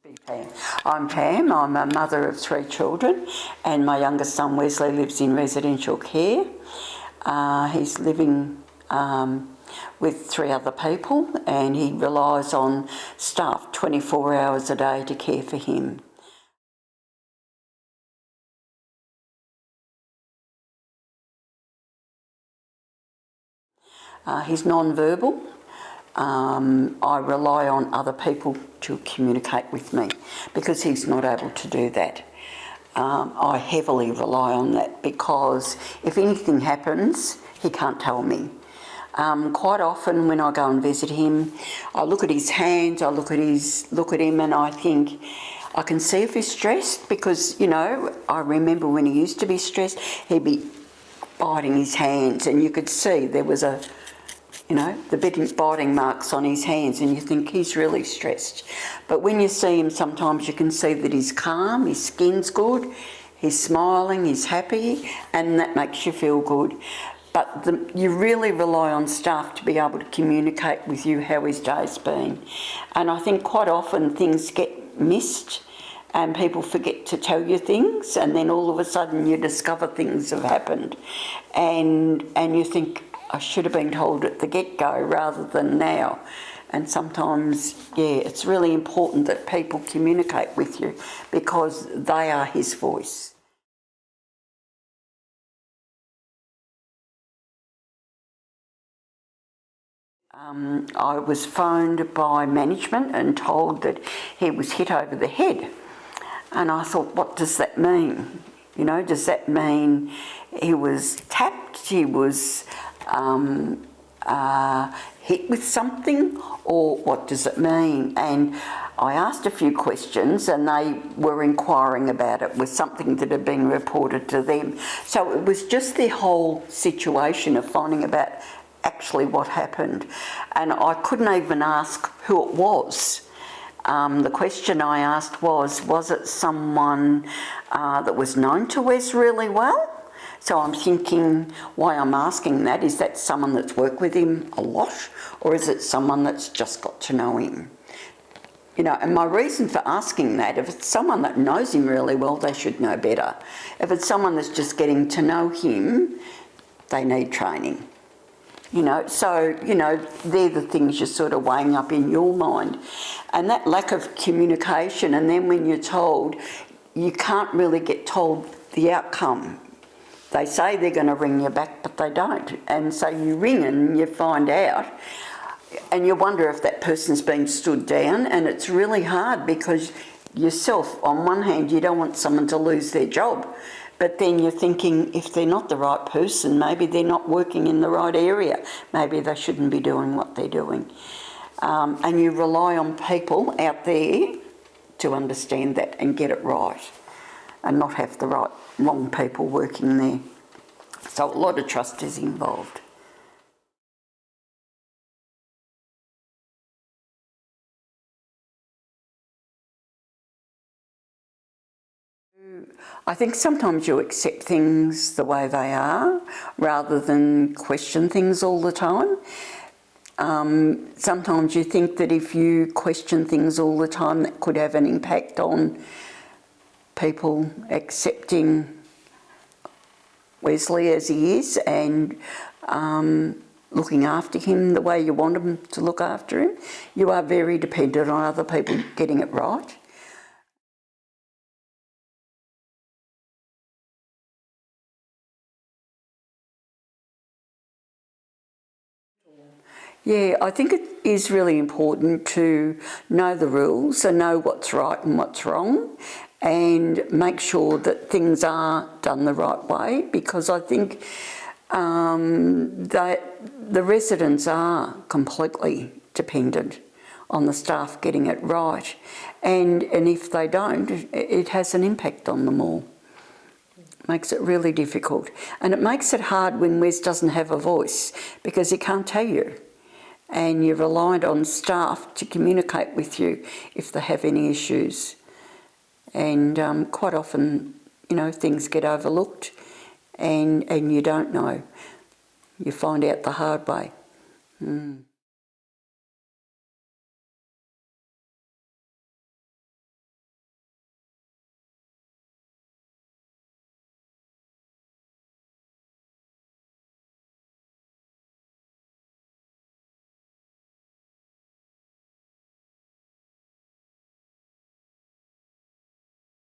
I'm Pam. I'm a mother of 3 children, and my youngest son Wesley lives in residential care. He's living with 3 other people, and he relies on staff 24 hours a day to care for him. He's non-verbal. I rely on other people to communicate with me because he's not able to do that. I heavily rely on that because if anything happens, he can't tell me. Quite often when I go and visit him, I look at his hands, I look at him and I think, I can see if he's stressed because, you know, I remember when he used to be stressed, he'd be biting his hands and you could see there was the biting marks on his hands and you think he's really stressed. But when you see him, sometimes you can see that he's calm, his skin's good, he's smiling, he's happy, and that makes you feel good. But you really rely on staff to be able to communicate with you how his day's been. And I think quite often things get missed and people forget to tell you things, and then all of a sudden you discover things have happened and you think, I should have been told at the get-go rather than now. And sometimes, it's really important that people communicate with you because they are his voice. I was phoned by management and told that he was hit over the head. And I thought, what does that mean? You know, does that mean he was tapped, he was hit with something, or what does it mean? And I asked a few questions and they were inquiring about it with something that had been reported to them. So it was just the whole situation of finding out actually what happened. And I couldn't even ask who it was. The question I asked was it someone that was known to Wes really well? So I'm thinking why I'm asking that, is that someone that's worked with him a lot, or is it someone that's just got to know him? You know, and my reason for asking that, if it's someone that knows him really well, they should know better. If it's someone that's just getting to know him, they need training. You know, so, you know, they're the things you're sort of weighing up in your mind. And that lack of communication, and then when you're told, you can't really get told the outcome. They say they're going to ring you back, but they don't. And so you ring and you find out, and you wonder if that person's been stood down, and it's really hard because yourself, on one hand, you don't want someone to lose their job, but then you're thinking if they're not the right person, maybe they're not working in the right area, maybe they shouldn't be doing what they're doing. And you rely on people out there to understand that and get it right and not have the wrong people working there. So a lot of trust is involved. I think sometimes you accept things the way they are rather than question things all the time. Sometimes you think that if you question things all the time, that could have an impact on people accepting Wesley as he is and looking after him the way you want them to look after him. You are very dependent on other people getting it right. Yeah, I think it is really important to know the rules and know what's right and what's wrong and make sure that things are done the right way, because I think that the residents are completely dependent on the staff getting it right, and if they don't, it has an impact on them all. Makes it really difficult, and it makes it hard when Wes doesn't have a voice because he can't tell you. And you're reliant on staff to communicate with you if they have any issues. And quite often, you know, things get overlooked and you don't know. You find out the hard way.